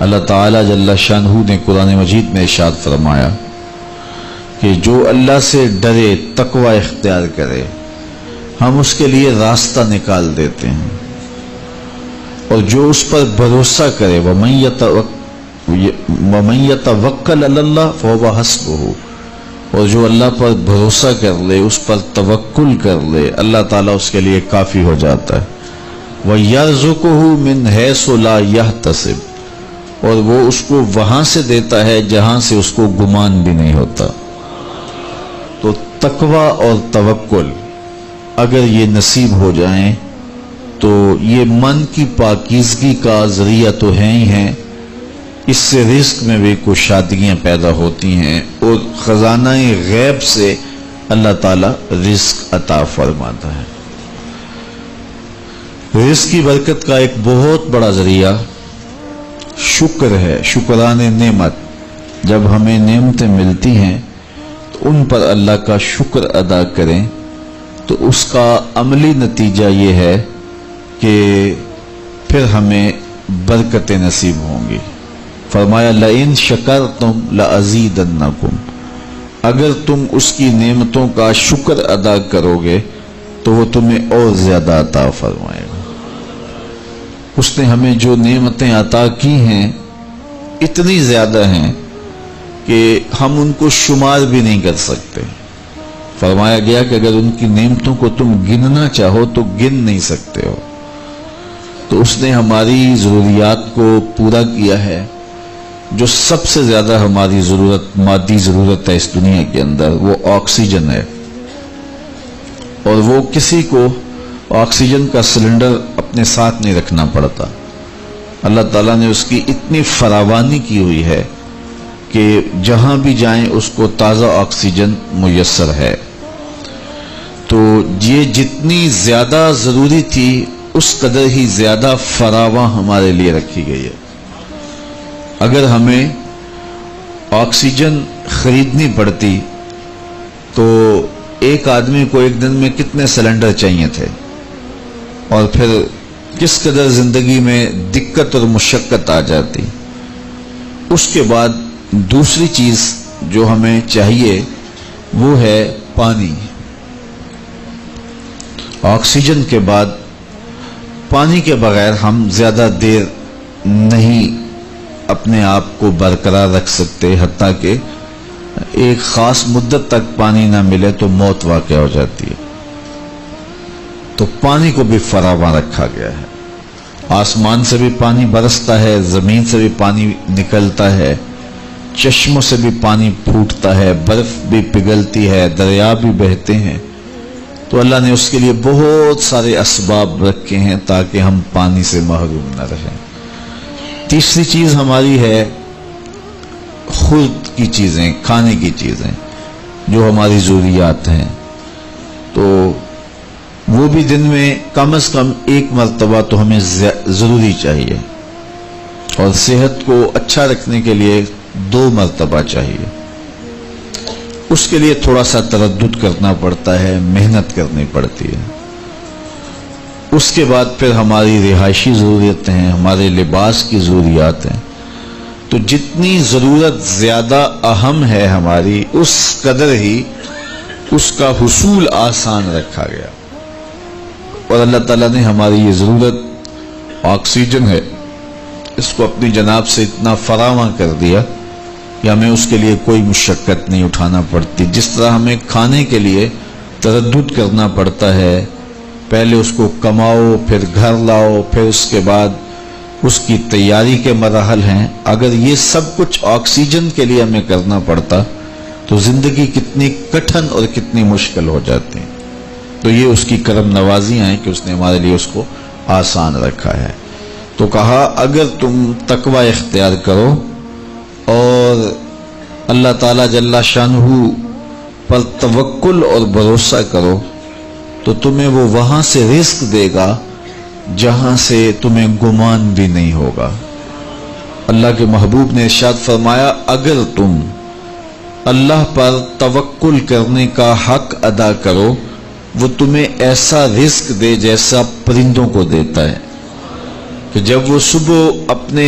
اللہ تعالیٰ جل شانہ نے قرآن مجید میں ارشاد فرمایا کہ جو اللہ سے ڈرے، تقوی اختیار کرے، ہم اس کے لیے راستہ نکال دیتے ہیں، اور جو اس پر بھروسہ کرے وَمَن يَتَوَکَّلْ عَلَى اللَّهِ فَهُوَ حَسْبُهُ، اور جو اللہ پر بھروسہ کر لے، اس پر توکل کر لے، اللہ تعالیٰ اس کے لیے کافی ہو جاتا ہے۔ وَيَرْزُقُهُ مِنْ حَيْثُ لَا يَحْتَسِبُ، اور وہ اس کو وہاں سے دیتا ہے جہاں سے اس کو گمان بھی نہیں ہوتا۔ تو تقوی اور توکل اگر یہ نصیب ہو جائیں تو یہ من کی پاکیزگی کا ذریعہ تو ہیں ہی ہیں، اس سے رزق میں بھی کچھ شادیاں پیدا ہوتی ہیں، اور خزانہ غیب سے اللہ تعالیٰ رزق عطا فرماتا ہے۔ رزق کی برکت کا ایک بہت بڑا ذریعہ شکر ہے، شکران نعمت۔ جب ہمیں نعمتیں ملتی ہیں تو ان پر اللہ کا شکر ادا کریں، تو اس کا عملی نتیجہ یہ ہے کہ پھر ہمیں برکتیں نصیب ہوں گی۔ فرمایا لَئِن شَكَرْتُمْ لَأَزِيدَنَّكُمْ، اگر تم اس کی نعمتوں کا شکر ادا کرو گے تو وہ تمہیں اور زیادہ عطا فرمائے گا۔ اس نے ہمیں جو نعمتیں عطا کی ہیں اتنی زیادہ ہیں کہ ہم ان کو شمار بھی نہیں کر سکتے۔ فرمایا گیا کہ اگر ان کی نعمتوں کو تم گننا چاہو تو گن نہیں سکتے ہو۔ تو اس نے ہماری ضروریات کو پورا کیا ہے۔ جو سب سے زیادہ ہماری ضرورت، مادی ضرورت ہے اس دنیا کے اندر، وہ آکسیجن ہے، اور وہ کسی کو آکسیجن کا سلنڈر اپنے ساتھ نہیں رکھنا پڑتا۔ اللہ تعالیٰ نے اس کی اتنی فراوانی کی ہوئی ہے کہ جہاں بھی جائیں اس کو تازہ آکسیجن میسر ہے۔ تو یہ جتنی زیادہ ضروری تھی اس قدر ہی زیادہ فراواں ہمارے لیے رکھی گئی ہے۔ اگر ہمیں آکسیجن خریدنی پڑتی تو ایک آدمی کو ایک دن میں کتنے سلنڈر چاہیے تھے، اور پھر کس قدر زندگی میں دقت اور مشقت آ جاتی۔ اس کے بعد دوسری چیز جو ہمیں چاہیے وہ ہے پانی۔ آکسیجن کے بعد پانی کے بغیر ہم زیادہ دیر نہیں اپنے آپ کو برقرار رکھ سکتے، حتیٰ کہ ایک خاص مدت تک پانی نہ ملے تو موت واقع ہو جاتی ہے۔ تو پانی کو بھی فراواں رکھا گیا ہے۔ آسمان سے بھی پانی برستا ہے، زمین سے بھی پانی نکلتا ہے، چشموں سے بھی پانی پھوٹتا ہے، برف بھی پگھلتی ہے، دریا بھی بہتے ہیں۔ تو اللہ نے اس کے لیے بہت سارے اسباب رکھے ہیں تاکہ ہم پانی سے محروم نہ رہیں۔ تیسری چیز ہماری ہے خود کی چیزیں، کھانے کی چیزیں جو ہماری ضروریات ہیں۔ تو وہ بھی دن میں کم از کم ایک مرتبہ تو ہمیں ضروری چاہیے، اور صحت کو اچھا رکھنے کے لیے 2 مرتبہ چاہیے۔ اس کے لیے تھوڑا سا تردد کرنا پڑتا ہے، محنت کرنی پڑتی ہے۔ اس کے بعد پھر ہماری رہائشی ضرورتیں ہیں، ہمارے لباس کی ضروریات ہیں۔ تو جتنی ضرورت زیادہ اہم ہے ہماری، اس قدر ہی اس کا حصول آسان رکھا گیا۔ اور اللہ تعالیٰ نے ہماری یہ ضرورت آکسیجن ہے، اس کو اپنی جناب سے اتنا فراواں کر دیا کہ ہمیں اس کے لیے کوئی مشقت نہیں اٹھانا پڑتی۔ جس طرح ہمیں کھانے کے لیے تردد کرنا پڑتا ہے، پہلے اس کو کماؤ، پھر گھر لاؤ، پھر اس کے بعد اس کی تیاری کے مراحل ہیں، اگر یہ سب کچھ آکسیجن کے لیے ہمیں کرنا پڑتا تو زندگی کتنی کٹھن اور کتنی مشکل ہو جاتی۔ تو یہ اس کی کرم نوازیاں ہیں کہ اس نے ہمارے لیے اس کو آسان رکھا ہے۔ تو کہا اگر تم تقوی اختیار کرو اور اللہ تعالیٰ جل شانہ پر توکل اور بھروسہ کرو تو تمہیں وہ وہاں سے رزق دے گا جہاں سے تمہیں گمان بھی نہیں ہوگا۔ اللہ کے محبوب نے ارشاد فرمایا اگر تم اللہ پر توکل کرنے کا حق ادا کرو وہ تمہیں ایسا رزق دے جیسا پرندوں کو دیتا ہے، کہ جب وہ صبح اپنے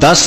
10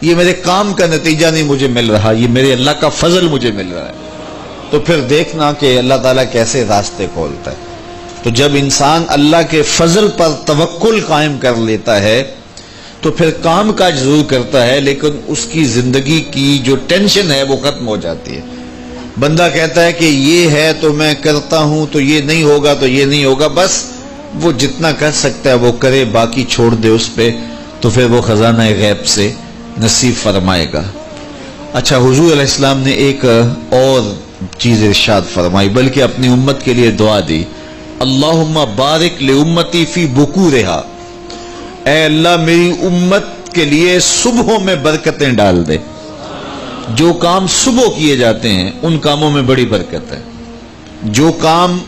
یہ میرے کام کا نتیجہ نہیں مجھے مل رہا، یہ میرے اللہ کا فضل مجھے مل رہا ہے، تو پھر دیکھنا کہ اللہ تعالیٰ کیسے راستے کھولتا ہے۔ تو جب انسان اللہ کے فضل پر توکل قائم کر لیتا ہے تو پھر کام کاج ضرور کرتا ہے، لیکن اس کی زندگی کی جو ٹینشن ہے وہ ختم ہو جاتی ہے۔ بندہ کہتا ہے کہ یہ ہے تو میں کرتا ہوں، تو یہ نہیں ہوگا تو یہ نہیں ہوگا، بس وہ جتنا کر سکتا ہے وہ کرے، باقی چھوڑ دے اس پہ، تو پھر وہ خزانہ غیب سے نصیب فرمائے گا۔ اچھا، حضور علیہ السلام نے ایک اور چیز ارشاد فرمائی، بلکہ اپنی امت کے لیے دعا دی، اللہم بارک لامتی فی بکورہا، اے اللہ میری امت کے لیے صبحوں میں برکتیں ڈال دے۔ جو کام صبح کیے جاتے ہیں ان کاموں میں بڑی برکت ہے، جو کام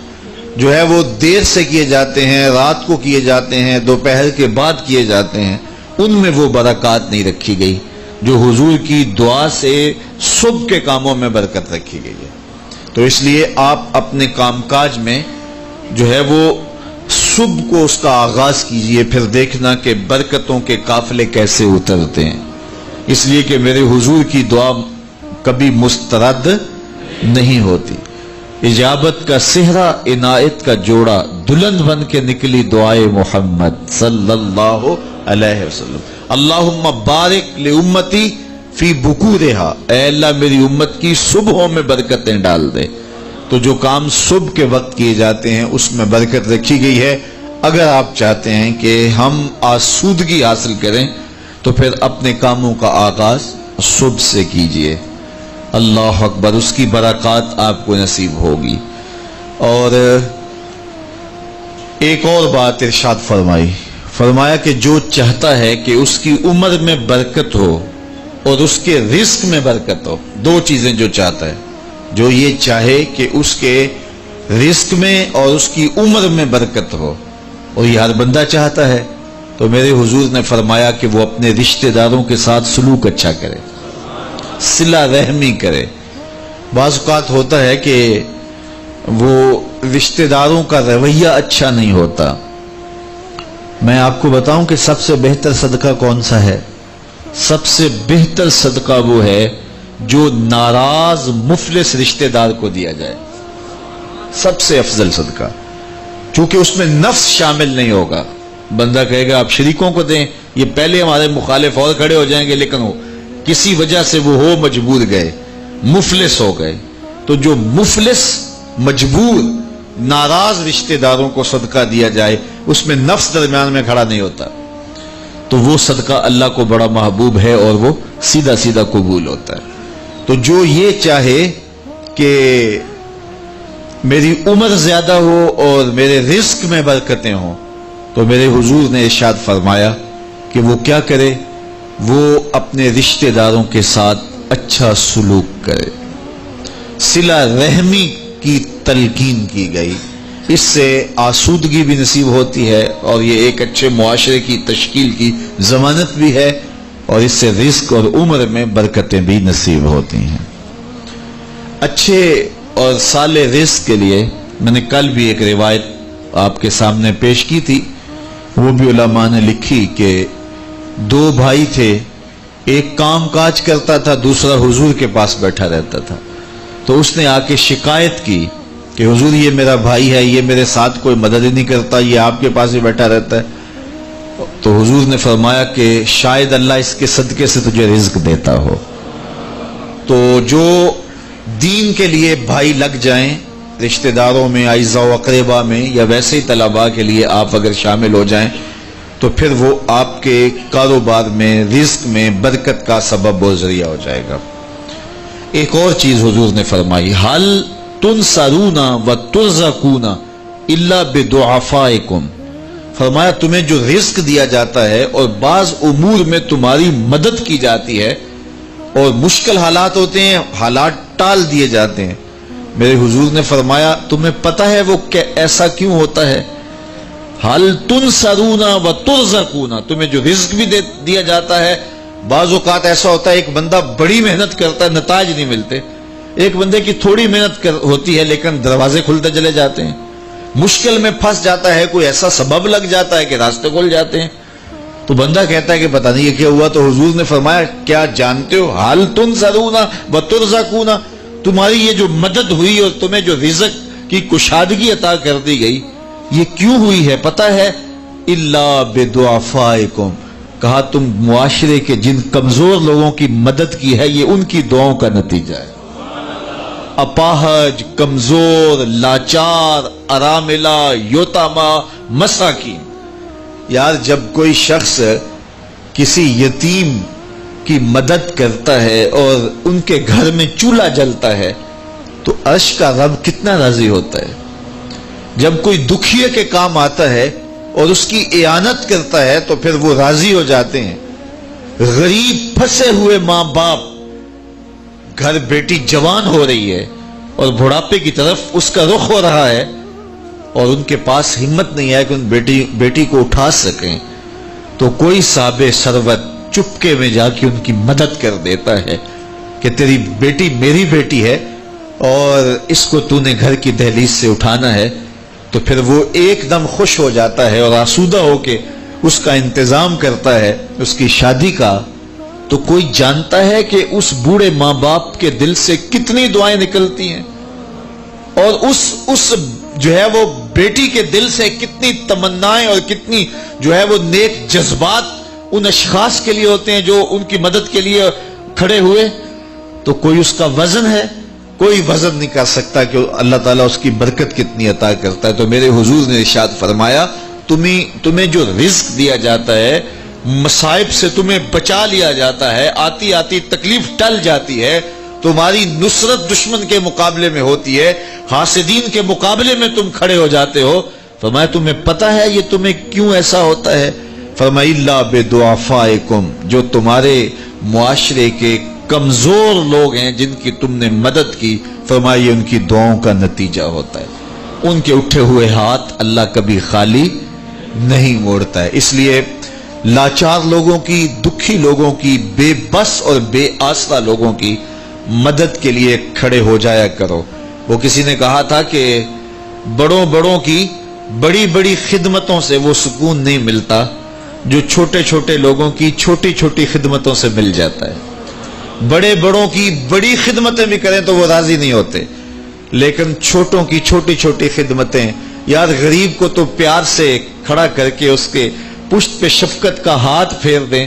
جو ہے وہ دیر سے کیے جاتے ہیں، رات کو کیے جاتے ہیں، دوپہر کے بعد کیے جاتے ہیں، ان میں وہ برکات نہیں رکھی گئی جو حضور کی دعا سے صبح کے کاموں میں برکت رکھی گئی ہے۔ تو اس لیے آپ اپنے کام کاج میں جو ہے وہ صبح کو اس کا آغاز کیجئے، پھر دیکھنا کہ برکتوں کے قافلے کیسے اترتے ہیں، اس لیے کہ میرے حضور کی دعا کبھی مسترد نہیں ہوتی۔ اجابت کا صحرا، عنایت کا جوڑا، دلہن بن کے نکلی دعائے محمد صلی اللہ علیہ وسلم، اللہم بارک لامتی فی بکورہا، اے اللہ میری امت کی صبحوں میں برکتیں ڈال دے۔ تو جو کام صبح کے وقت کیے جاتے ہیں اس میں برکت رکھی گئی ہے۔ اگر آپ چاہتے ہیں کہ ہم آسودگی حاصل کریں تو پھر اپنے کاموں کا آغاز صبح سے کیجئے۔ اللہ اکبر، اس کی برکات آپ کو نصیب ہوگی۔ اور ایک اور بات ارشاد فرمایا کہ جو چاہتا ہے کہ اس کی عمر میں برکت ہو اور اس کے رزق میں برکت ہو، دو چیزیں جو چاہتا ہے، جو یہ چاہے کہ اس کے رزق میں اور اس کی عمر میں برکت ہو، اور یہ ہر بندہ چاہتا ہے، تو میرے حضور نے فرمایا کہ وہ اپنے رشتہ داروں کے ساتھ سلوک اچھا کرے، صلہ رحمی کرے۔ بعض اوقات ہوتا ہے کہ وہ رشتہ داروں کا رویہ اچھا نہیں ہوتا۔ میں آپ کو بتاؤں کہ سب سے بہتر صدقہ کون سا ہے؟ سب سے بہتر صدقہ وہ ہے جو ناراض مفلس رشتہ دار کو دیا جائے، سب سے افضل صدقہ، چونکہ اس میں نفس شامل نہیں ہوگا۔ بندہ کہے گا آپ شریکوں کو دیں، یہ پہلے ہمارے مخالف اور کھڑے ہو جائیں گے، لیکن وہ کسی وجہ سے وہ ہو مجبور گئے، مفلس ہو گئے، تو جو مفلس مجبور ناراض رشتہ داروں کو صدقہ دیا جائے، اس میں نفس درمیان میں کھڑا نہیں ہوتا، تو وہ صدقہ اللہ کو بڑا محبوب ہے اور وہ سیدھا سیدھا قبول ہوتا ہے۔ تو جو یہ چاہے کہ میری عمر زیادہ ہو اور میرے رزق میں برکتیں ہوں، تو میرے حضور نے ارشاد فرمایا کہ وہ کیا کرے، وہ اپنے رشتہ داروں کے ساتھ اچھا سلوک کرے۔ صلہ رحمی کی تلقین کی گئی، اس سے آسودگی بھی نصیب ہوتی ہے اور یہ ایک اچھے معاشرے کی تشکیل کی ضمانت بھی ہے، اور اس سے رزق اور عمر میں برکتیں بھی نصیب ہوتی ہیں۔ اچھے اور صالح رزق کے لیے میں نے کل بھی ایک روایت آپ کے سامنے پیش کی تھی، وہ بھی علماء نے لکھی کہ دو بھائی تھے، ایک کام کاج کرتا تھا، دوسرا حضور کے پاس بیٹھا رہتا تھا۔ تو اس نے آ کے شکایت کی کہ حضور یہ میرا بھائی ہے، یہ میرے ساتھ کوئی مدد ہی نہیں کرتا، یہ آپ کے پاس ہی بیٹھا رہتا ہے۔ تو حضور نے فرمایا کہ شاید اللہ اس کے صدقے سے تجھے رزق دیتا ہو۔ تو جو دین کے لیے بھائی لگ جائیں، رشتہ داروں میں، اعزاء و اقربا میں، یا ویسے ہی طلباء کے لیے آپ اگر شامل ہو جائیں، تو پھر وہ آپ کے کاروبار میں، رزق میں برکت کا سبب و ذریعہ ہو جائے گا۔ ایک اور چیز حضور نے فرمائی، حل تنصرون و ترزقون الا بدعفائکم، فرمایا تمہیں جو رزق دیا جاتا ہے اور بعض امور میں تمہاری مدد کی جاتی ہے، اور مشکل حالات ہوتے ہیں، حالات ٹال دیے جاتے ہیں، میرے حضور نے فرمایا تمہیں پتہ ہے وہ ایسا کیوں ہوتا ہے؟ حل تنصرون و ترزقون، تمہیں جو رزق بھی دیا جاتا ہے، بعض اوقات ایسا ہوتا ہے ایک بندہ بڑی محنت کرتا ہے، نتائج نہیں ملتے، ایک بندے کی تھوڑی محنت ہوتی ہے لیکن دروازے کھلتے چلے جاتے ہیں، مشکل میں پھنس جاتا ہے، کوئی ایسا سبب لگ جاتا ہے کہ راستے کھل جاتے ہیں۔ تو بندہ کہتا ہے کہ پتہ نہیں یہ کیا ہوا، تو حضور نے فرمایا کیا جانتے ہو حال تنصرون و ترزقون، تمہاری یہ جو مدد ہوئی اور تمہیں جو رزق کی کشادگی عطا کر دی گئی یہ کیوں ہوئی ہے پتہ ہے؟ الا بدعفائکم، کہا تم معاشرے کے جن کمزور لوگوں کی مدد کی ہے یہ ان کی دعاؤں کا نتیجہ ہے۔ اپاہج، کمزور، لاچار، اراملہ، یتامہ، مساکین۔ یار جب کوئی شخص کسی یتیم کی مدد کرتا ہے اور ان کے گھر میں چولہا جلتا ہے تو عرش کا رب کتنا راضی ہوتا ہے۔ جب کوئی دکھیے کے کام آتا ہے اور اس کی اعانت کرتا ہے تو پھر وہ راضی ہو جاتے ہیں۔ غریب پھنسے ہوئے ماں باپ، گھر بیٹی جوان ہو رہی ہے اور بڑھاپے کی طرف اس کا رخ ہو رہا ہے اور ان کے پاس ہمت نہیں ہے کہ ان بیٹی کو اٹھا سکیں، تو کوئی صاحب ثروت چپکے میں جا کے ان کی مدد کر دیتا ہے کہ تیری بیٹی میری بیٹی ہے اور اس کو تو نے گھر کی دہلیز سے اٹھانا ہے، تو پھر وہ ایک دم خوش ہو جاتا ہے اور آسودہ ہو کے اس کا انتظام کرتا ہے اس کی شادی کا۔ تو کوئی جانتا ہے کہ اس بوڑھے ماں باپ کے دل سے کتنی دعائیں نکلتی ہیں اور اس جو ہے وہ بیٹی کے دل سے کتنی تمنائیں اور کتنی جو ہے وہ نیک جذبات ان اشخاص کے لیے ہوتے ہیں جو ان کی مدد کے لیے کھڑے ہوئے۔ تو کوئی اس کا وزن ہے؟ کوئی وزن نہیں کر سکتا کہ اللہ تعالیٰ اس کی برکت کتنی عطا کرتا ہے۔ تو میرے حضور نے ارشاد فرمایا تمہیں جو رزق دیا جاتا ہے، مصائب سے تمہیں بچا لیا جاتا ہے، آتی آتی تکلیف ٹل جاتی ہے، تمہاری نصرت دشمن کے مقابلے میں ہوتی ہے، حاسدین کے مقابلے میں تم کھڑے ہو جاتے ہو۔ فرمایا تمہیں پتہ ہے یہ تمہیں کیوں ایسا ہوتا ہے؟ فرمایا الا بدعفائکم، جو تمہارے معاشرے کے کمزور لوگ ہیں جن کی تم نے مدد کی، فرمایا یہ ان کی دعاؤں کا نتیجہ ہوتا ہے۔ ان کے اٹھے ہوئے ہاتھ اللہ کبھی خالی نہیں موڑتا ہے۔ اس لیے لاچار لوگوں کی، دکھی لوگوں کی، بے بس اور بے آسرا لوگوں کی مدد کے لیے کھڑے ہو جایا کرو۔ وہ کسی نے کہا تھا کہ بڑوں کی بڑی بڑی خدمتوں سے وہ سکون نہیں ملتا جو چھوٹے چھوٹے لوگوں کی چھوٹی چھوٹی خدمتوں سے مل جاتا ہے۔ بڑوں کی بڑی خدمتیں بھی کریں تو وہ راضی نہیں ہوتے، لیکن چھوٹوں کی چھوٹی چھوٹی خدمتیں، یار غریب کو تو پیار سے کھڑا کر کے اس کے پشت پہ شفقت کا ہاتھ پھیر دیں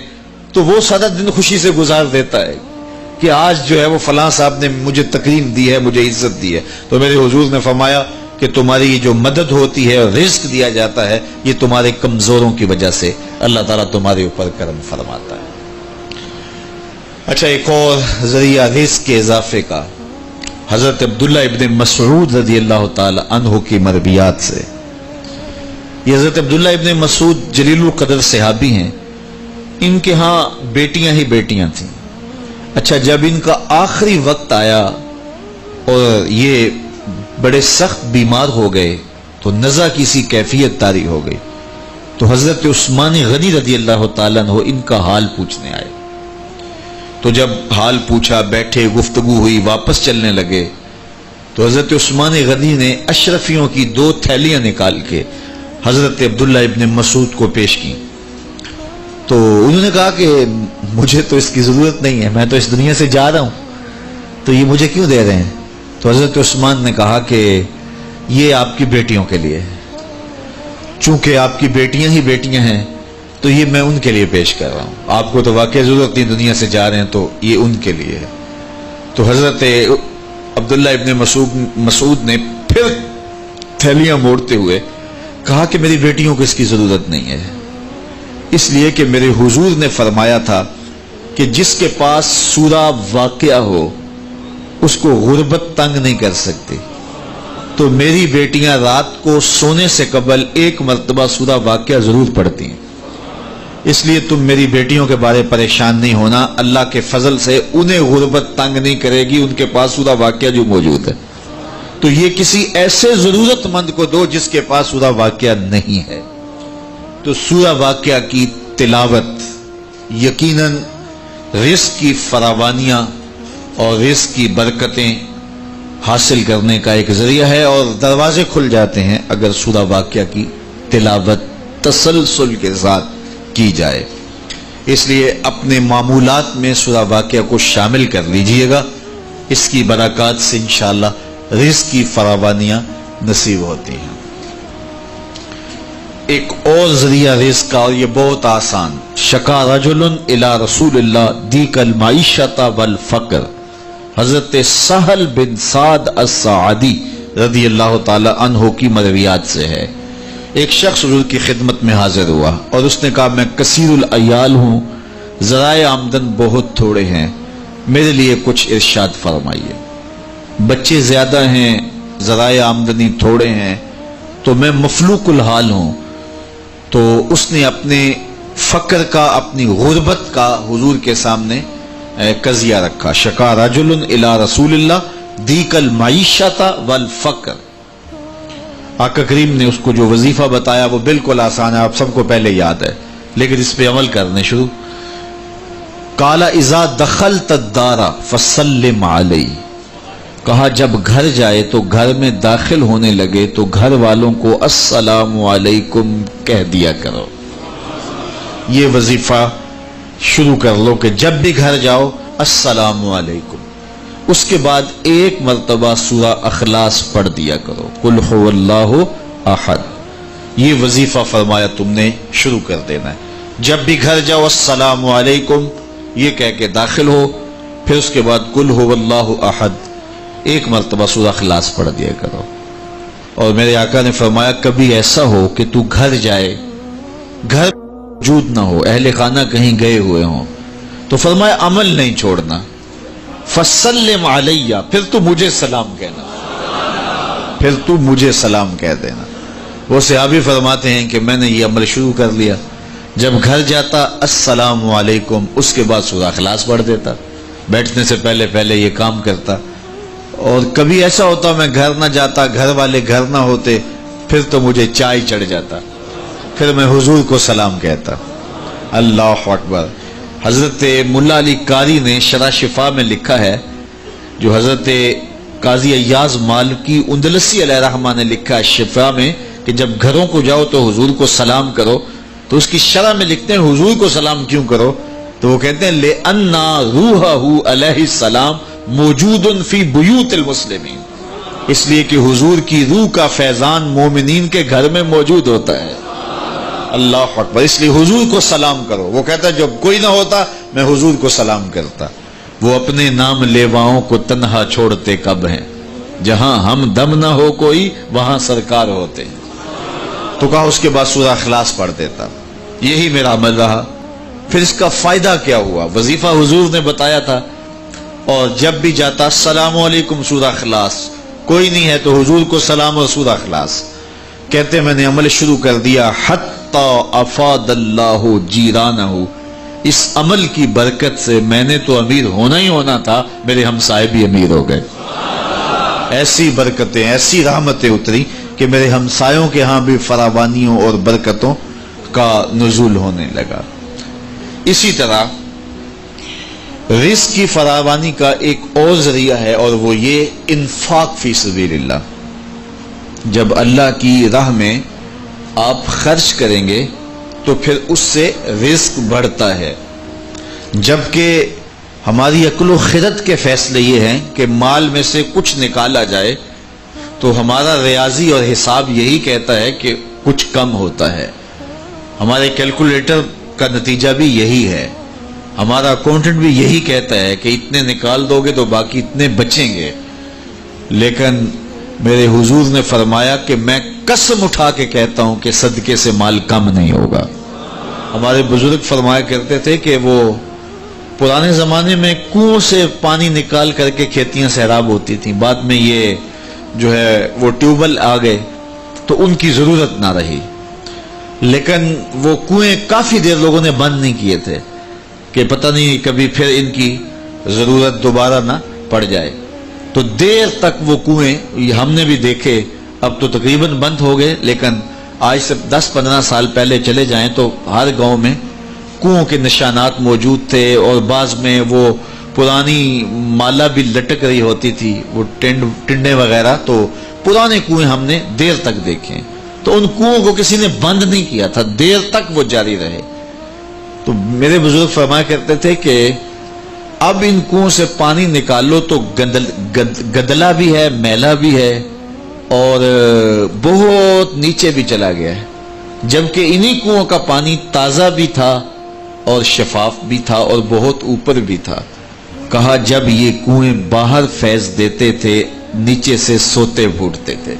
تو وہ سارا دن خوشی سے گزار دیتا ہے کہ آج جو ہے وہ فلاں صاحب نے مجھے تکریم دی ہے، مجھے عزت دی ہے۔ تو میرے حضور نے فرمایا کہ تمہاری جو مدد ہوتی ہے اور رزق دیا جاتا ہے یہ تمہارے کمزوروں کی وجہ سے اللہ تعالیٰ تمہارے اوپر کرم فرماتا ہے۔ اچھا، ایک اور ذریعہ رزق کے اضافے کا حضرت عبداللہ ابن مسعود رضی اللہ تعالی عنہ کی مرویات سے۔ یہ حضرت عبداللہ ابن مسعود جلیل القدر صحابی ہیں، ان کے ہاں بیٹیاں ہی بیٹیاں تھیں۔ اچھا، جب ان کا آخری وقت آیا اور یہ بڑے سخت بیمار ہو گئے تو نزع کی سی کیفیت طاری ہو گئی، تو حضرت عثمان غنی رضی اللہ تعالیٰ عنہ ان کا حال پوچھنے آئے۔ تو جب حال پوچھا، بیٹھے، گفتگو ہوئی، واپس چلنے لگے تو حضرت عثمان غنی نے اشرفیوں کی 2 تھیلیاں نکال کے حضرت عبداللہ ابن مسعود کو پیش کی۔ تو انہوں نے کہا کہ مجھے تو اس کی ضرورت نہیں ہے، میں تو اس دنیا سے جا رہا ہوں، تو یہ مجھے کیوں دے رہے ہیں؟ تو حضرت عثمان نے کہا کہ یہ آپ کی بیٹیوں کے لیے، چونکہ آپ کی بیٹیاں ہی بیٹیاں ہیں تو یہ میں ان کے لیے پیش کر رہا ہوں، آپ کو تو واقعی ضرورت نہیں، دنیا سے جا رہے ہیں تو یہ ان کے لیے ہے۔ تو حضرت عبداللہ ابن مسعود نے پھر تھیلیاں موڑتے ہوئے کہا کہ میری بیٹیوں کو اس کی ضرورت نہیں ہے، اس لیے کہ میرے حضور نے فرمایا تھا کہ جس کے پاس سورہ واقعہ ہو اس کو غربت تنگ نہیں کر سکتی، تو میری بیٹیاں رات کو سونے سے قبل 1 مرتبہ سورہ واقعہ ضرور پڑھتی ہیں، اس لیے تم میری بیٹیوں کے بارے پریشان نہیں ہونا، اللہ کے فضل سے انہیں غربت تنگ نہیں کرے گی، ان کے پاس سورہ واقعہ جو موجود ہے، تو یہ کسی ایسے ضرورت مند کو دو جس کے پاس سورہ واقعہ نہیں ہے۔ تو سورہ واقعہ کی تلاوت یقیناً رزق کی فراوانیاں اور رزق کی برکتیں حاصل کرنے کا ایک ذریعہ ہے، اور دروازے کھل جاتے ہیں اگر سورہ واقعہ کی تلاوت تسلسل کے ساتھ کی جائے۔ اس لیے اپنے معمولات میں سورہ واقعہ کو شامل کر لیجئے گا، اس کی برکات سے انشاءاللہ رزق کی فراوانیاں نصیب ہوتی ہیں۔ ایک اور ذریعہ رزق کا، اور یہ بہت آسان، شکا رجل الی رسول اللہ دیک المعیشۃ والفقر، حضرت سہل بن سعد الساعدی رضی اللہ تعالی عنہ کی مرویات سے ہے۔ ایک شخص حضور کی خدمت میں حاضر ہوا اور اس نے کہا میں کثیر العیال ہوں، ذرائع آمدن بہت تھوڑے ہیں، میرے لیے کچھ ارشاد فرمائیے۔ بچے زیادہ ہیں، ذرائع آمدنی تھوڑے ہیں، تو میں مفلوق الحال ہوں۔ تو اس نے اپنے فقر کا، اپنی غربت کا حضور کے سامنے قضیہ رکھا۔ شکا رجل الی رسول اللہ دیک المعیشۃ والفقر۔ آقا کریم نے اس کو جو وظیفہ بتایا وہ بالکل آسان ہے، آپ سب کو پہلے یاد ہے، لیکن اس پہ عمل کرنے شروع۔ قال اذا دخلت الدار فسلم علی، کہا جب گھر جائے تو گھر میں داخل ہونے لگے تو گھر والوں کو السلام علیکم کہہ دیا کرو۔ یہ وظیفہ شروع کر لو کہ جب بھی گھر جاؤ السلام علیکم۔ اس کے بعد ایک مرتبہ سورہ اخلاص پڑھ دیا کرو، قل هو اللہ احد۔ یہ وظیفہ فرمایا تم نے شروع کر دینا ہے، جب بھی گھر جاؤ السلام علیکم یہ کہہ کے داخل ہو، پھر اس کے بعد قل هو اللہ احد ایک مرتبہ سورہ اخلاص پڑھ دیا کرو۔ اور میرے آقا نے فرمایا کبھی ایسا ہو کہ تو گھر جائے، گھر موجود نہ ہو، اہل خانہ کہیں گئے ہوئے ہوں، تو فرمایا عمل نہیں چھوڑنا، فسلم علیہ، پھر تو مجھے سلام کہنا، پھر تو مجھے سلام کہہ دینا۔ وہ صحابی فرماتے ہیں کہ میں نے یہ عمل شروع کر لیا، جب گھر جاتا السلام علیکم، اس کے بعد سورہ اخلاص پڑھ دیتا، بیٹھنے سے پہلے پہلے یہ کام کرتا۔ اور کبھی ایسا ہوتا میں گھر نہ جاتا، گھر والے گھر نہ ہوتے، پھر تو مجھے چائے چڑھ جاتا، پھر میں حضور کو سلام کہتا۔ اللہ اکبر۔ حضرت ملا علی قاری نے شرح شفا میں لکھا ہے، جو حضرت قاضی ایاز مالکی اندلسی علیہ رحمہ نے لکھا ہے شفا میں، کہ جب گھروں کو جاؤ تو حضور کو سلام کرو، تو اس کی شرح میں لکھتے ہیں حضور کو سلام کیوں کرو، تو وہ کہتے ہیں لِأَنَّ رُوحَهُ علیہ السلام موجود فی بیوت المسلمین، اس لیے کہ حضور کی روح کا فیضان مومنین کے گھر میں موجود ہوتا ہے۔ اللہ اکبر۔ اس لیے حضور کو سلام کرو۔ وہ کہتا ہے جب کوئی نہ ہوتا میں حضور کو سلام کرتا۔ وہ اپنے نام لیواؤں کو تنہا چھوڑتے کب ہیں، جہاں ہم دم نہ ہو کوئی وہاں سرکار ہوتے ہیں۔ تو کہا اس کے بعد سورہ اخلاص پڑھ دیتا۔ یہی میرا عمل رہا۔ پھر اس کا فائدہ کیا ہوا؟ وظیفہ حضور نے بتایا تھا، اور جب بھی جاتا السلام علیکم سورہ اخلاص، کوئی نہیں ہے تو حضور کو سلام اور سورہ اخلاص۔ کہتے میں نے عمل شروع کر دیا، حتی افاد اللہ جیرانہ، اس عمل کی برکت سے میں نے تو امیر ہونا ہی ہونا تھا، میرے ہمسائے بھی امیر ہو گئے۔ ایسی برکتیں، ایسی رحمتیں اتری کہ میرے ہمسایوں کے ہاں بھی فراوانیوں اور برکتوں کا نزول ہونے لگا۔ اسی طرح رزق کی فراوانی کا ایک اور ذریعہ ہے، اور وہ یہ انفاق فی سبیل اللہ۔ جب اللہ کی راہ میں آپ خرچ کریں گے تو پھر اس سے رزق بڑھتا ہے، جبکہ ہماری عقل و خرد کے فیصلے یہ ہیں کہ مال میں سے کچھ نکالا جائے، تو ہمارا ریاضی اور حساب یہی کہتا ہے کہ کچھ کم ہوتا ہے، ہمارے کیلکولیٹر کا نتیجہ بھی یہی ہے، ہمارا اکاؤنٹنٹ بھی یہی کہتا ہے کہ اتنے نکال دو گے تو باقی اتنے بچیں گے۔ لیکن میرے حضور نے فرمایا کہ میں قسم اٹھا کے کہتا ہوں کہ صدقے سے مال کم نہیں ہوگا۔ ہمارے بزرگ فرمایا کرتے تھے کہ وہ پرانے زمانے میں کنویں سے پانی نکال کر کے کھیتیاں سیراب ہوتی تھیں، بعد میں یہ جو ہے وہ ٹیوبل آ گئے تو ان کی ضرورت نہ رہی، لیکن وہ کنویں کافی دیر لوگوں نے بند نہیں کیے تھے کہ پتہ نہیں کبھی پھر ان کی ضرورت دوبارہ نہ پڑ جائے، تو دیر تک وہ کنویں ہم نے بھی دیکھے، اب تو تقریباً بند ہو گئے، لیکن آج سے 10-15 سال پہلے چلے جائیں تو ہر گاؤں میں کنووں کے نشانات موجود تھے، اور بعض میں وہ پرانی مالا بھی لٹک رہی ہوتی تھی، وہ ٹنڈے وغیرہ، تو پرانے کنویں ہم نے دیر تک دیکھے، تو ان کنووں کو کسی نے بند نہیں کیا تھا، دیر تک وہ جاری رہے۔ تو میرے بزرگ فرمایا کرتے تھے کہ اب ان کنویں سے پانی نکالو تو گدلا بھی ہے، میلا بھی ہے اور بہت نیچے بھی چلا گیا ہے، جبکہ انہی کنووں کا پانی تازہ بھی تھا اور شفاف بھی تھا اور بہت اوپر بھی تھا۔ کہا جب یہ کنویں باہر فیض دیتے تھے نیچے سے سوتے پھوٹتے تھے،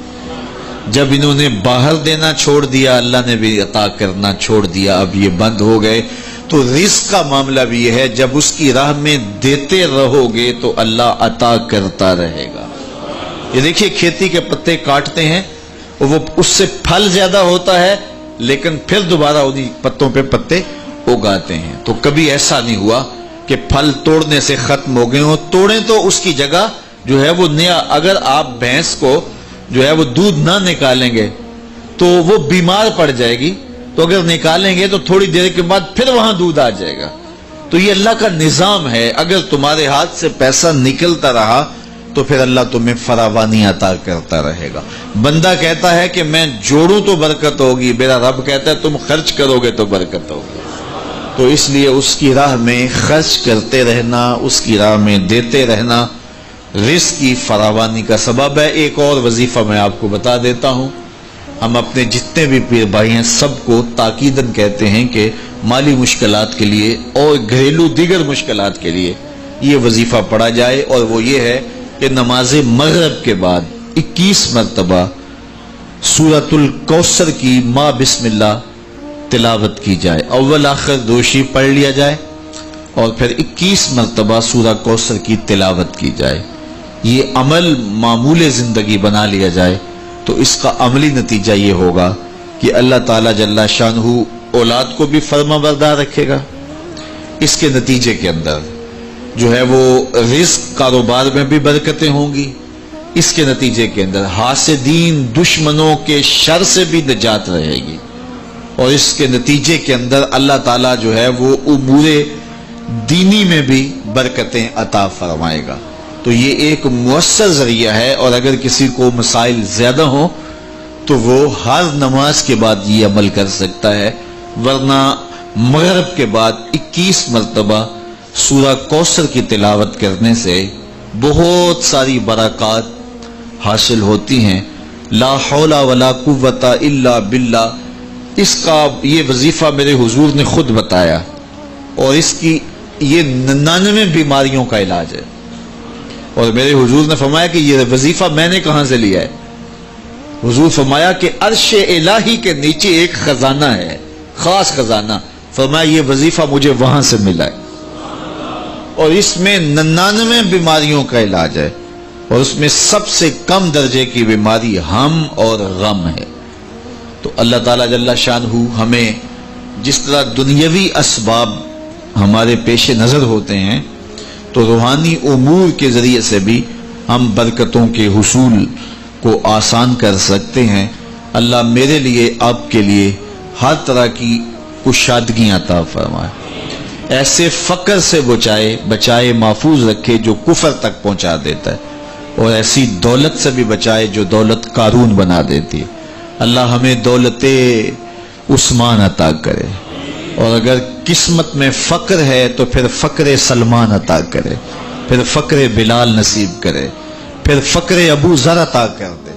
جب انہوں نے باہر دینا چھوڑ دیا اللہ نے بھی عطا کرنا چھوڑ دیا، اب یہ بند ہو گئے۔ تو رزق کا معاملہ بھی یہ ہے، جب اس کی راہ میں دیتے رہو گے تو اللہ عطا کرتا رہے گا۔ یہ دیکھیے کھیتی کے پتے کاٹتے ہیں وہ اس سے پھل زیادہ ہوتا ہے لیکن پھر دوبارہ انہی پتوں پہ پتے اگاتے ہیں۔ تو کبھی ایسا نہیں ہوا کہ پھل توڑنے سے ختم ہو گئے ہوں، توڑیں تو اس کی جگہ جو ہے وہ نیا، اگر آپ بھینس کو جو ہے وہ دودھ نہ نکالیں گے تو وہ بیمار پڑ جائے گی، تو اگر نکالیں گے تو تھوڑی دیر کے بعد پھر وہاں دودھ آ جائے گا۔ تو یہ اللہ کا نظام ہے، اگر تمہارے ہاتھ سے پیسہ نکلتا رہا تو پھر اللہ تمہیں فراوانی عطا کرتا رہے گا۔ بندہ کہتا ہے کہ میں جوڑوں تو برکت ہوگی، میرا رب کہتا ہے تم خرچ کرو گے تو برکت ہوگی۔ تو اس لیے اس کی راہ میں خرچ کرتے رہنا، اس کی راہ میں دیتے رہنا رزق کی فراوانی کا سبب ہے۔ ایک اور وظیفہ میں آپ کو بتا دیتا ہوں، ہم اپنے جتنے بھی پیر بھائی ہیں سب کو تاکیداً کہتے ہیں کہ مالی مشکلات کے لیے اور گھریلو دیگر مشکلات کے لیے یہ وظیفہ پڑھا جائے، اور وہ یہ ہے کہ نماز مغرب کے بعد 21 مرتبہ سورۃ الکوثر کی ما بسم اللہ تلاوت کی جائے، اول آخر دوشی پڑھ لیا جائے اور پھر 21 مرتبہ سورہ کوثر کی تلاوت کی جائے۔ یہ عمل معمول زندگی بنا لیا جائے تو اس کا عملی نتیجہ یہ ہوگا کہ اللہ تعالیٰ جل شانہ اولاد کو بھی فرما بردار رکھے گا، اس کے نتیجے کے اندر جو ہے وہ رزق کاروبار میں بھی برکتیں ہوں گی، اس کے نتیجے کے اندر حاسدین دشمنوں کے شر سے بھی نجات رہے گی، اور اس کے نتیجے کے اندر اللہ تعالیٰ جو ہے وہ امور دینی میں بھی برکتیں عطا فرمائے گا۔ تو یہ ایک مؤثر ذریعہ ہے، اور اگر کسی کو مسائل زیادہ ہوں تو وہ ہر نماز کے بعد یہ عمل کر سکتا ہے، ورنہ مغرب کے بعد 21 مرتبہ سورہ کوثر کی تلاوت کرنے سے بہت ساری برکات حاصل ہوتی ہیں۔ لا حول ولا قوت الا باللہ، اس کا یہ وظیفہ میرے حضور نے خود بتایا، اور اس کی یہ 99 بیماریوں کا علاج ہے، اور میرے حضور نے فرمایا کہ یہ وظیفہ میں نے کہاں سے لیا ہے؟ حضور فرمایا کہ عرش الہی کے نیچے ایک خزانہ ہے، خاص خزانہ، فرمایا یہ وظیفہ مجھے وہاں سے ملا ہے، اور اس میں 99 بیماریوں کا علاج ہے، اور اس میں سب سے کم درجے کی بیماری ہم اور غم ہے۔ تو اللہ تعالیٰ جل شانہ ہمیں جس طرح دنیاوی اسباب ہمارے پیش نظر ہوتے ہیں تو روحانی امور کے ذریعے سے بھی ہم برکتوں کے حصول کو آسان کر سکتے ہیں۔ اللہ میرے لیے آپ کے لیے ہر طرح کی کشادگیاں عطا فرمائے، ایسے فقر سے بچائے محفوظ رکھے جو کفر تک پہنچا دیتا ہے، اور ایسی دولت سے بھی بچائے جو دولت قارون بنا دیتی ہے۔ اللہ ہمیں دولت عثمان عطا کرے، اور اگر قسمت میں فقر ہے تو پھر فقر سلمان عطا کرے، پھر فقر بلال نصیب کرے، پھر فقر ابو ذر عطا کر دے۔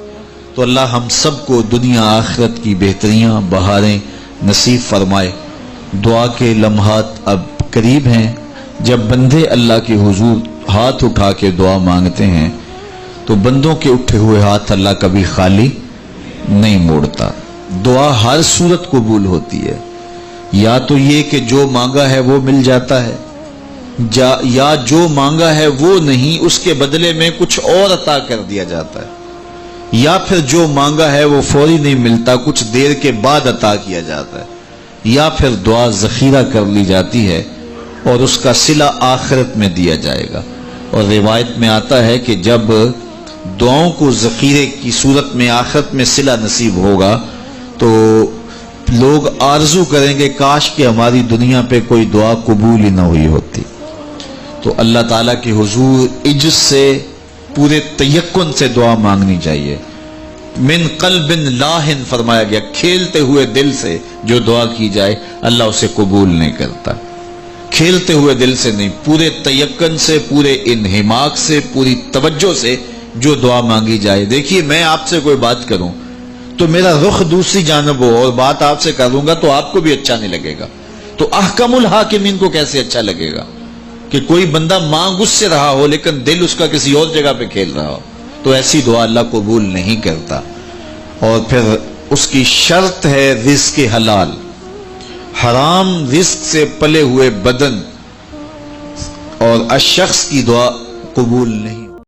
تو اللہ ہم سب کو دنیا آخرت کی بہتریاں بہاریں نصیب فرمائے۔ دعا کے لمحات اب قریب ہیں، جب بندے اللہ کے حضور ہاتھ اٹھا کے دعا مانگتے ہیں تو بندوں کے اٹھے ہوئے ہاتھ اللہ کبھی خالی نہیں موڑتا۔ دعا ہر صورت قبول ہوتی ہے، یا تو یہ کہ جو مانگا ہے وہ مل جاتا ہے، یا جو مانگا ہے وہ نہیں، اس کے بدلے میں کچھ اور عطا کر دیا جاتا ہے، یا پھر جو مانگا ہے وہ فوری نہیں ملتا، کچھ دیر کے بعد عطا کیا جاتا ہے، یا پھر دعا ذخیرہ کر لی جاتی ہے اور اس کا صلہ آخرت میں دیا جائے گا۔ اور روایت میں آتا ہے کہ جب دعاؤں کو ذخیرے کی صورت میں آخرت میں صلہ نصیب ہوگا تو لوگ آرزو کریں گے کاش کہ ہماری دنیا پہ کوئی دعا قبول ہی نہ ہوئی ہوتی۔ تو اللہ تعالیٰ کے حضور عجز سے پورے تیقن سے دعا مانگنی چاہیے، من قلب لاہن فرمایا گیا، کھیلتے ہوئے دل سے جو دعا کی جائے اللہ اسے قبول نہیں کرتا. کھیلتے ہوئے دل سے نہیں، پورے تیقن سے، پورے انہماک سے، پوری توجہ سے جو دعا مانگی جائے. دیکھیے میں آپ سے کوئی بات کروں تو میرا رخ دوسری جانب ہو اور بات آپ سے کروں گا تو آپ کو بھی اچھا نہیں لگے گا، تو احکم الحاکمین کو کیسے اچھا لگے گا کہ کوئی بندہ مانگ اس سے رہا ہو لیکن دل اس کا کسی اور جگہ پہ کھیل رہا ہو. تو ایسی دعا اللہ قبول نہیں کرتا. اور پھر اس کی شرط ہے رزق حلال. حرام رزق سے پلے ہوئے بدن اور الشخص کی دعا قبول نہیں.